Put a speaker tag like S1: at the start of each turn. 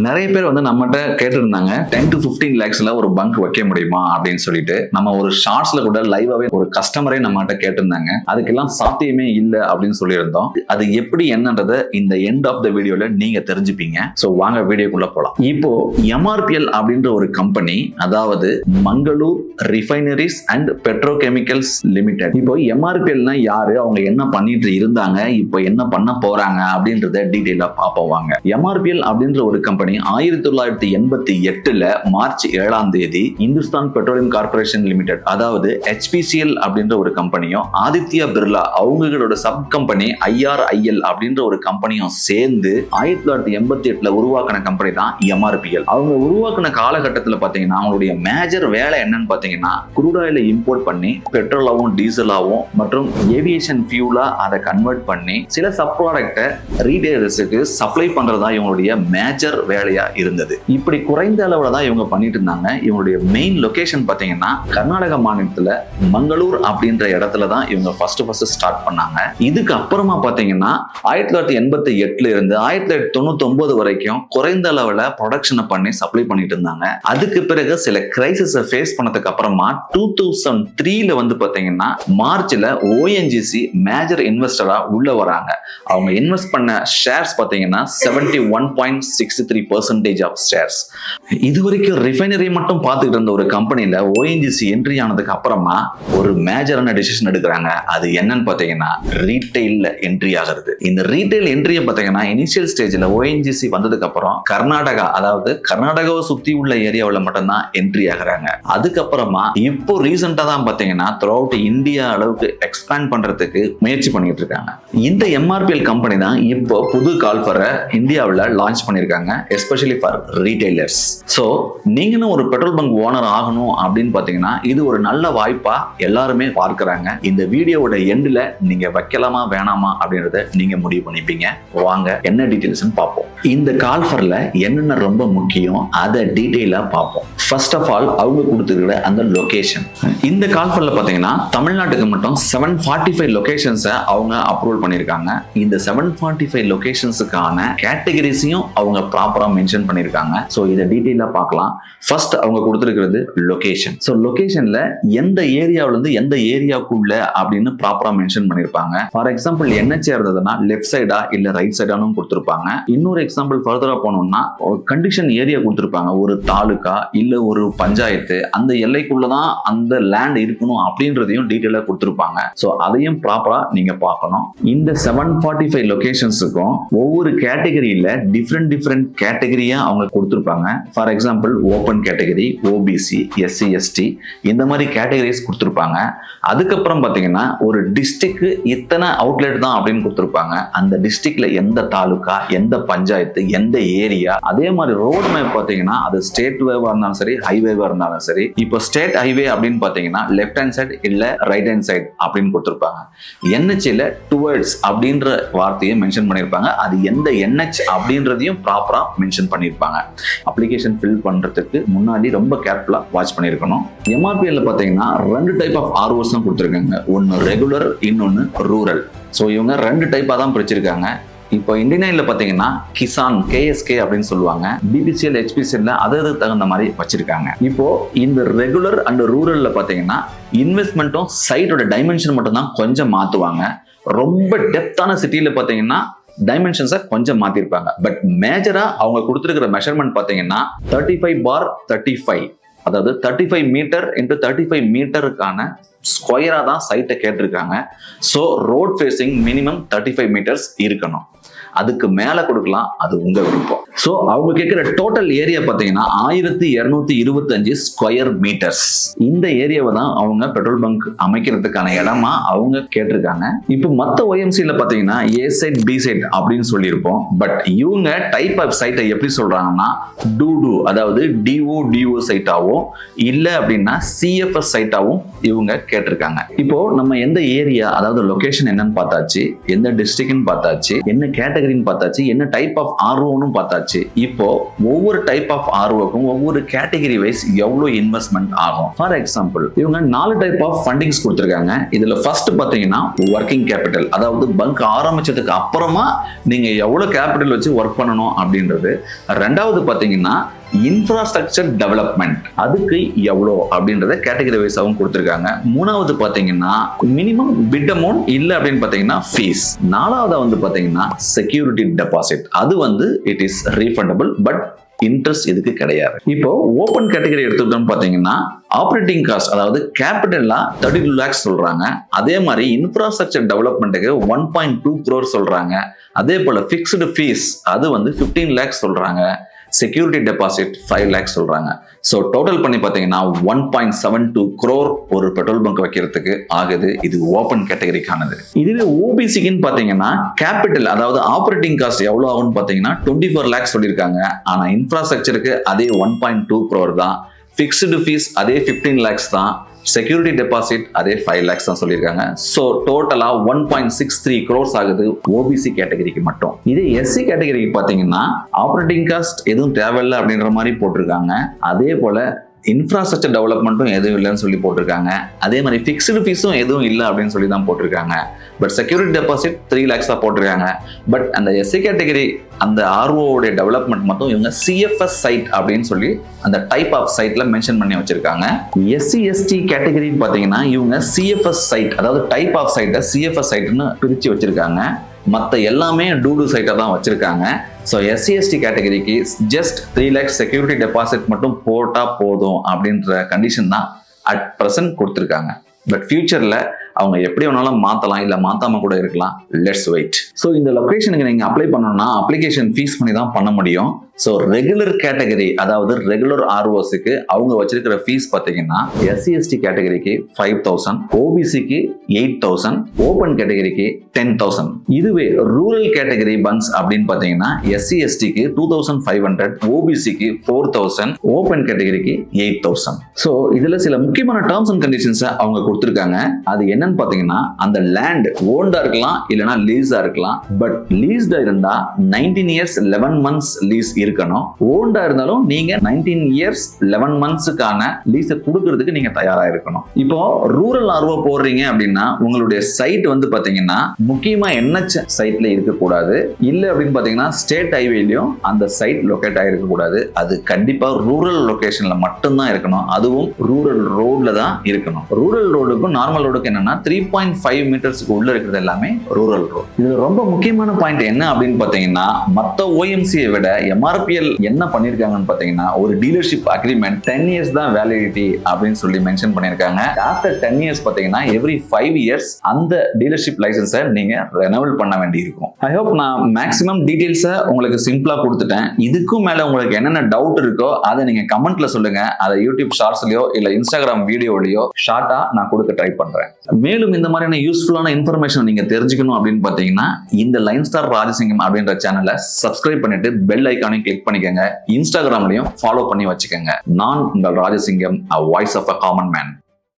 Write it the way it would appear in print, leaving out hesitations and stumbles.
S1: நிறைய பேர் வந்து நம்மகிட்ட கேட்டிருந்தாங்க 10 to 15 lakhsல ஒரு பங்க் வைக்க முடியுமா அப்படின்னு சொல்லிட்டு. நம்ம ஒரு ஷார்ட்ஸ்ல கூட லைவாவே ஒரு கஸ்டமரே நம்மகிட்ட கேட்டிருந்தாங்க. அதுக்கெல்லாம் சாத்தியமே இல்லை அப்படின்னு சொல்லியிருந்தோம். அது எப்படி என்னன்றத இந்த எண்ட் ஆஃப் த வீடியோல நீங்க தெரிஞ்சுப்பீங்க. சோ வாங்க வீடியோக்குள்ள போலாம். இப்போ MRPL அப்படின்ற ஒரு கம்பெனி, அதாவது Mangalore refineries and petrochemicals limited. இப்போ MRPLனா யாரு, அவங்க என்ன பண்ணிட்டு இருந்தாங்க, இப்போ என்ன பண்ண போறாங்க அப்படின்றத டீடைலா பார்ப்போம். MRPL அப்படின்ற ஒரு கம்பெனி 1988 மார்ச் 7ஆம் தேதி இந்துஸ்தான் பெட்ரோலியம் கார்பரேஷன் லிமிடெட், அதாவது HPCL அப்படின்ற ஒரு கம்பெனியும் ஆதித்யா பிர்லா அவங்களோட சப் கம்பெனி IRIL அப்படின்ற ஒரு கம்பெனியும் சேர்ந்து 1988 உருவாக்கின கம்பெனி தான் MRPL. அவங்க உருவாக்கின காலகட்டத்தில் பாத்தீங்கன்னா அவங்களுடைய மேஜர் வேலை என்னன்னு பாத்தீங்கன்னா குரூட் ஆயிலை இம்போர்ட் பண்ணி பெட்ரோலாவும் டீசலாவும் மற்றும் ஏவியேஷன் ஃபியூலா அதை கன்வெர்ட் பண்ணி சில சப் ப்ராடக்ட்டை ரீடெயிலர்ஸுக்கு சப்ளை பண்றதா இவங்களுடைய மேஜர் வேலையா இருந்தது. இப்படி குறைந்த அளவுல தான் இவங்க பண்ணிட்டு இருந்தாங்க. இவங்களுடைய மெயின் லொகேஷன் பாத்தீங்கன்னா கர்நாடக மாநிலத்துல மங்களூர் அப்படின்ற இடத்துல தான் இவங்க ஃபர்ஸ்ட் ஸ்டார்ட் பண்ணாங்க. இதுக்கு அப்புறமா பாத்தீங்கன்னா 1988 இருந்து 1999 வரைக்கும் குறைந்த அளவுல ப்ரொடக்ஷனை பண்ணி சப்ளை பண்ணிட்டு இருந்தாங்க. அதுக்கு பிறகு சில கிரைசிஸ் ஃபேஸ் பண்ணதுக்கு அப்புறமா 2003 வந்து பாத்தீங்கன்னா மார்ச்ல ONGC மேஜர் இன்வெஸ்டரா உள்ள வராங்க. அவங்க இன்வெஸ்ட் பண்ண ஷேர்ஸ் பாத்தீங்கன்னா 71.63% ஆஃப் ஷேர்ஸ். இதுவரைக்கும் ரிஃபைனரி மட்டும் பார்த்துக்கிட்டு இருந்த ஒரு கம்பெனில ONGC என்ட்ரி ஆனதுக்கு அப்புறமா ஒரு மேஜரான டிசிஷன் எடுக்கிறாங்க. அது என்னன்னு பாத்தீங்கன்னா ரீட்டைல்ல என்ட்ரி ஆகிறது. இந்த ரீட்டைல் என்ட்ரியை பாத்தீங்கன்னா இனிஷியல் ஸ்டேஜ்ல ONGC வந்ததுக்கு அப்புறம் கர்நாடகா, அதாவது கர்நாடகாவை சுத்தி உள்ள ஏரியாவில் மட்டும்தான் என்ட்ரி ஆகுறாங்க. அதுக்கப்புறமா இப்போ ரீசெண்டா தான் பாத்தீங்கன்னா த்ரூ அவுட் இந்தியா அளவுக்கு எக்ஸ்பேண்ட் பண்றதுக்கு முயற்சி பண்ணிட்டு இருக்காங்க. இந்த MRPL கம்பெனி தான் இப்போ புது கால்ஃபரை இந்தியாவில் லான்ச் பண்ணிருக்காங்க, எஸ்பெஷலி ஃபார் ரீட்டைலர்ஸ். சோ நீங்களும் ஒரு பெட்ரோல் பங்க் ஓனர் ஆகணும் அப்படின்னு பாத்தீங்கன்னா இது ஒரு நல்ல வாய்ப்பா எல்லாருமே பார்க்கறாங்க. இந்த வீடியோவோட எண்ட்ல நீங்க வைக்கலாமா வேணாமா அப்படின்றத நீங்க முடிவு பண்ணிப்பீங்க. வாங்க என்ன டீடைல்ஸ் பார்ப்போம். இந்த கால்ஃபர்ல என்னென்ன ரொம்ப முக்கியம் அதை டீடைலா பார்ப்போம். ஃபர்ஸ்ட் ஆஃப் ஆல் அவங்க கொடுத்துருக்கிற அந்த லொகேஷன். இந்த கால்ஃபர்ல பாத்தீங்கன்னா தமிழ்நாட்டுக்கு மட்டும் 745 லொகேஷன்ஸை அவங்க அப்ரூவல் பண்ணிருக்காங்க. இந்த 745 லொகேஷன்ஸுக்கான கேட்டகரிஸையும் அவங்க ப்ராப்பரா மென்ஷன் பண்ணிருக்காங்க. சோ இதை டீடைலா பார்க்கலாம். ஃபர்ஸ்ட் அவங்க கொடுத்திருக்கிறது லொகேஷன். சோ லொகேஷன்ல எந்த ஏரியாவுல இருந்து எந்த ஏரியாவுக்குள்ள அப்படின்னு ப்ராப்பரா மென்ஷன் பண்ணிருப்பாங்க. ஃபார் எக்ஸாம்பிள் NH இருந்ததுன்னா லெஃப்ட் சைடா இல்ல ரைட் சைடானும் கொடுத்திருப்பாங்க. இன்னொரு எக்ஸாம்பிள் ஃபர்தரா போனோம்னா ஒரு கண்டிஷன் ஏரியா கொடுத்திருப்பாங்க. ஒரு தாலுகா இல்ல ஒரு பஞ்சாயத்து அந்த எல்லைக்குள்ளதான் அந்த லேண்ட் இருக்கணும் அப்படின்றதையும் டீடைலா கொடுத்திருப்பாங்க. சோ அதையும் ப்ராப்பரா நீங்க பார்க்கணும். இந்த 745 லொகேஷன்ஸுக்கும் ஒவ்வொரு கேட்டகரியில டிஃப்ரெண்ட் கேட்டகரியா அவங்க கொடுத்திருப்பாங்க. For example open category, OBC, SC ST இந்த மாதிரி கேட்டகரிஸ் கொடுத்திருப்பாங்க. அதுக்கப்புறம் பாத்தீங்கன்னா ஒரு டிஸ்ட்ரிக்ட் இத்தனை அவுட்லெட் தான் அப்படின்னு கொடுத்திருப்பாங்க. அந்த டிஸ்ட்ரிக்ட்ல எந்த தாலுகா, எந்த பஞ்சாயத்து, எந்த ஏரியா, அதே மாதிரி ரோட் மேப் பாத்தீங்கன்னா அது ஸ்டேட் வேவா இருந்தாலும் சரி, ஹைவேவா இருந்தாலும் சரி. இப்போ ஸ்டேட் ஹைவே அப்படின்னு பாத்தீங்கன்னா லெஃப்ட் ஹேண்ட் சைடு இல்ல ரைட் ஹேண்ட் சைடு அப்படின்னு கொடுத்திருப்பாங்க. NHல டுவர்ட்ஸ் அப்படின்ற வார்த்தையை மென்ஷன் பண்ணிருப்பாங்க. அது எந்த NH அப்படின்றதையும் ப்ராப்பரா மென்ஷன் பண்ணிருப்பாங்க. அப்ளிகேஷன் ஃபில் பண்றதுக்கு முன்னாடி ரொம்ப கேர்ஃபுல்லா வாட்ச் பண்ணிருக்கணும். MRPL பாத்தீங்கன்னா 2 டைப் ஆஃப் ROs தான் கொடுத்திருக்காங்க. ஒன்னு ரெகுலர், இன்னொன்னு ரூரல். சோ இவங்க 2 டைப்பா தான் பிரிச்சிருக்காங்க. இப்போ இந்தியன்ல பாத்தீங்கன்னா கிசான், KSK அப்படின்னு சொல்லுவாங்க. BPCL, HPCL அதுக்கு தகுந்த மாதிரி வச்சிருக்காங்க. இப்போ இந்த ரெகுலர் அண்ட் ரூரல்ல பாத்தீங்கன்னா இன்வெஸ்ட்மெண்ட்டும் சைட்டோட டைமென்ஷன் மட்டும் தான் கொஞ்சம் மாத்துவாங்க. ரொம்ப டெப்தான சிட்டியில பாத்தீங்கன்னா டைமென்ஷன்ஸை கொஞ்சம் மாத்திருப்பாங்க. பட் மேஜரா அவங்க கொடுத்திருக்கிற மெஷர்மெண்ட் பாத்தீங்கன்னா 35/35, அதாவது 35 மீட்டர் இன்டு 35 மீட்டருக்கான ஸ்கொயரா தான் சைட்டை கேட்டிருக்காங்க. So road facing minimum 35 meters இருக்கணும். அதுக்கு மேல கொடுக்கலாம், அது உங்க விருப்பம். சோ அவங்க கேட்கிற டோட்டல் ஏரியா பாத்தீங்கன்னா 1225 ஸ்கொயர் மீட்டர்ஸ். இந்த ஏரியாவை தான் அவங்க பெட்ரோல் பங்க் அமைக்கிறதுக்கான இடமா அவங்க கேட்டிருக்காங்க. இப்போ மத்த OMCல பாத்தீங்கன்னா A சைட், B சைட் அப்படின்னு சொல்லியிருப்போம். பட் இவங்க டைப் ஆஃப் சைட்டை எப்படி சொல்றாங்கன்னா டூ, அதாவது DO சைட்டாவும் இல்ல அப்படின்னா CFS சைட்டாவும் இவங்க கேட்டிருக்காங்க. இப்போ நம்ம எந்த ஏரியா, அதாவது லொகேஷன் என்னன்னு பார்த்தாச்சு, எந்த டிஸ்ட்ரிக்ட்னு பார்த்தாச்சு, என்ன கேட்டகரி கேட்டகரின்னு பார்த்தாச்சு, என்ன டைப் ஆஃப் ஆர்ஓன்னு பார்த்தாச்சு. இப்போ ஒவ்வொரு டைப் ஆஃப் ஆர்ஓக்கும் ஒவ்வொரு கேட்டகரி வைஸ் எவ்வளவு இன்வெஸ்ட்மெண்ட் ஆகும். ஃபார் எக்ஸாம்பிள், இவங்க 4 டைப் ஆஃப் ஃபண்டிங்ஸ் கொடுத்திருக்காங்க. இதுல ஃபர்ஸ்ட் பாத்தீங்கன்னா ஒர்க்கிங் கேபிட்டல், அதாவது பங்க் ஆரம்பிச்சதுக்கு அப்புறமா நீங்க எவ்வளவு கேபிட்டல் வச்சு ஒர்க் பண்ணணும் அப்படின்றது. ரெண்டாவது பாத்தீங்கன்னா இன்ஃப்ராஸ்ட்ரக்சர் டெவலப்மெண்ட், அதுக்கு எவ்வளோ அப்படின்றத கேட்டகரி வைஸாகவும் கொடுத்துருக்காங்க. மூணாவது பாத்தீங்கன்னா மினிமம் பிட் அமௌண்ட் இல்ல அப்படின்னு பாத்தீங்கன்னா ஃபீஸ். நாலாவது வந்து பாத்தீங்கன்னா செக்யூரிட்டி டெபாசிட், அது வந்து it is refundable but interest இதுக்கு கிடையாது. இப்போ ஓபன் கேட்டகரி எடுத்துக்கிட்டோம்னு பாத்தீங்கன்னா ஆப்ரேட்டிங் காஸ்ட், அதாவது கேபிட்டலா 32 lakhs சொல்றாங்க. அதே மாதிரி இன்ஃப்ராஸ்ட்ரக்சர் டெவலப்மெண்ட்டுக்கு 1.2 crore சொல்றாங்க. அதே போல பிக்ஸ்டு ஃபீஸ் அது வந்து 15 lakhs சொல்றாங்க. செக்யூரிட்டி டெபாசிட் 5 lakhs சொல்றாங்க. ஸோ டோட்டல் பண்ணி பார்த்தீங்கன்னா 1.72 crore ஒரு பெட்ரோல் பங்க் வைக்கிறதுக்கு ஆகுது. இது ஓப்பன் கேட்டகரிக்கானது. இதுவே ஓபிசிக்குன்னு பார்த்தீங்கன்னா கேபிட்டல், அதாவது ஆப்ரேட்டிங் காஸ்ட் எவ்வளோ ஆகும்னு பார்த்தீங்கன்னா 24 lakhs சொல்லியிருக்காங்க. ஆனால் இன்ஃப்ராஸ்ட்ரக்சருக்கு அதே 1.2 crore தான். பிக்ஸ்டு ஃபீஸ் அதே 15 lakhs தான். செக்யூரிட்டி டெபாசிட் அதே 5 lakhs தான் சொல்லியிருக்காங்க. ஸோ டோட்டலா 1.63 crores ஆகுது ஓபிசி கேட்டகரிக்கு மட்டும். இதே எஸ்சி கேட்டகரிக்கு பார்த்தீங்கன்னா ஆப்ரேட்டிங் காஸ்ட் எதுவும் தேவையில்லை அப்படின்ற மாதிரி போட்டிருக்காங்க. அதே போல இன்ஃப்ராஸ்ட்ரக்சர் டெவலப்மெண்ட்டும் எதுவும் இல்லைன்னு சொல்லி போட்டிருக்காங்க. அதே மாதிரி பிக்ஸ்டு ஃபீஸும் எதுவும் இல்லை அப்படின்னு சொல்லி தான் போட்டிருக்காங்க. பட் செக்யூரிட்டி டெபாசிட் 3 lakhs தான் போட்டிருக்காங்க. பட் அந்த எஸ்சி கேட்டகரி அந்த ஆர்ஓடைய டெவலப்மெண்ட் மட்டும் இவங்க சிஎஃப்எஸ் சைட் அப்படின்னு சொல்லி அந்த டைப் ஆஃப் சைட்ல மென்ஷன் பண்ணி வச்சிருக்காங்க. எஸ்சி எஸ்டி கேட்டகரின்னு பாத்தீங்கன்னா இவங்க சிஎஃப்எஸ் சைட், அதாவது டைப் ஆஃப் சைட்டை சிஎஃப்எஸ் சைட்னு பிரிச்சு வச்சிருக்காங்க. மற்ற எல்லாமே டூடு சைட்டை தான் வச்சிருக்காங்க. ஸோ எஸ்சி எஸ்டி கேட்டகரிக்கு ஜஸ்ட் 3 lakhs செக்யூரிட்டி டெபாசிட் மட்டும் போட்டா போதும் அப்படின்ற கண்டிஷன் தான் அட் ப்ரெசென்ட் கொடுத்துருக்காங்க. பட் ஃபியூச்சர்ல அவங்க எப்படி வேணாலும் மாத்தலாம், இல்ல மாத்தாம கூட இருக்கலாம். Let's wait. ஸோ இந்த லொகேஷனுக்கு நீங்க அப்ளை பண்ணணும்னா அப்ளிகேஷன் ஃபீஸ் பண்ணி தான் பண்ண முடியும். ஸோ ரெகுலர் கேட்டகரி, அதாவது ரெகுலர் ஆர்ஓஸுக்கு அவங்க வச்சிருக்கிற ஃபீஸ் பார்த்தீங்கன்னா எஸ்சி எஸ்டி கேட்டகரிக்கு 5,000, ஓபிசிக்கு 8,000, ஓபன் கேட்டகரிக்கு 10,000. இதுவே ரூரல் கேட்டகரி பங்க்ஸ் அப்படின்னு பார்த்தீங்கன்னா எஸ்சி எஸ்டிக்கு 2,500, ஓபிசிக்கு 4,000, ஓபன் கேட்டகரிக்கு 8,000. ஸோ இதுல சில முக்கியமான டேர்ம்ஸ் அண்ட் கண்டிஷன்ஸ் அவங்க கொடுத்துருக்காங்க. அது என்னன்னு பார்த்தீங்கன்னா அந்த லேண்ட் ஓன்டா இருக்கலாம், இல்லைன்னா லீஸா இருக்கலாம். பட் லீஸ்டா இருந்தா 19 years 11 months லீஸ் இருக்கணும். ஓன்டா இருந்தாலும் நீங்க 19 years 11 monthsக்கான லீஸை கொடுக்கிறதுக்கு நீங்க தயாரா இருக்கணும். இப்போ ரூரல் ஆர்ஓ போடுறீங்க அப்படின்னா உங்களுடைய சைட் வந்து பாத்தீங்கன்னா முக்கியமா NH சைட்ல இருக்கக்கூடாது. இல்ல அப்படின்னு பாத்தீங்கன்னா ஸ்டேட் ஹைவேலயும் அந்த சைட் லொகேட் ஆகிருக்க கூடாது. அது கண்டிப்பா ரூரல் லொகேஷன்ல மட்டும்தான் இருக்கணும். அதுவும் ரூரல் ரோட்ல தான் இருக்கணும். ரூரல் ரோடுக்கும் நார்மல் ரோடுக்கு என்னன்னா 3.5 மீட்டர்ஸ்க்கு உள்ள இருக்கிறது எல்லாமே ரூரல் ரோட். இது ரொம்ப முக்கியமான பாயிண்ட் என்ன அப்படின்னு பாத்தீங்கன்னா மத்த OMCயை விட MRPL என்ன பண்ணிருக்காங்கன்னு பாத்தீங்கன்னா ஒரு டீலர்ஷிப் அக்ரிமெண்ட் 10 years தான் வேலிடிட்டி அப்படின்னு சொல்லி மென்ஷன் பண்ணிருக்காங்க. ஆஃப்டர் 10 years பாத்தீங்கன்னா எவ்ரி 5 years அந்த டீலர்ஷிப் லைசன்ஸை நீங்க ரெனவல் பண்ண வேண்டி இருக்கும். ஐ ஹோப் நான் மேக்ஸிமம் டீடைல்ஸை உங்களுக்கு சிம்பிளா கொடுத்துட்டேன். இதுக்கும் மேல உங்களுக்கு என்னென்ன டவுட் இருக்கோ அதை நீங்க கமெண்ட்ல சொல்லுங்க. அதை யூடியூப் ஷார்ட்ஸ்லயோ இல்ல இன்ஸ்டாகிராம் வீடியோலயோ ஷார்ட்டா நான் கொடுக்க ட்ரை பண்றேன். மேலும் இந்த மாதிரியான யூஸ்ஃபுல்லான இன்ஃபர்மேஷன் நீங்க தெரிஞ்சுக்கணும் அப்படின்னு பாத்தீங்கன்னா இந்த லைன் ஸ்டார் ராஜசிங்கம் அப்படின்ற சேனலை சப்ஸ்கிரைப் பண்ணிட்டு பெல் ஐகானையும் கிளிக் பண்ணிக்கங்க. இன்ஸ்டாகிராம்லயும் ஃபாலோ பண்ணி வச்சுக்கோங்க. நான் உங்கள் Rajasingham, a voice of a common man.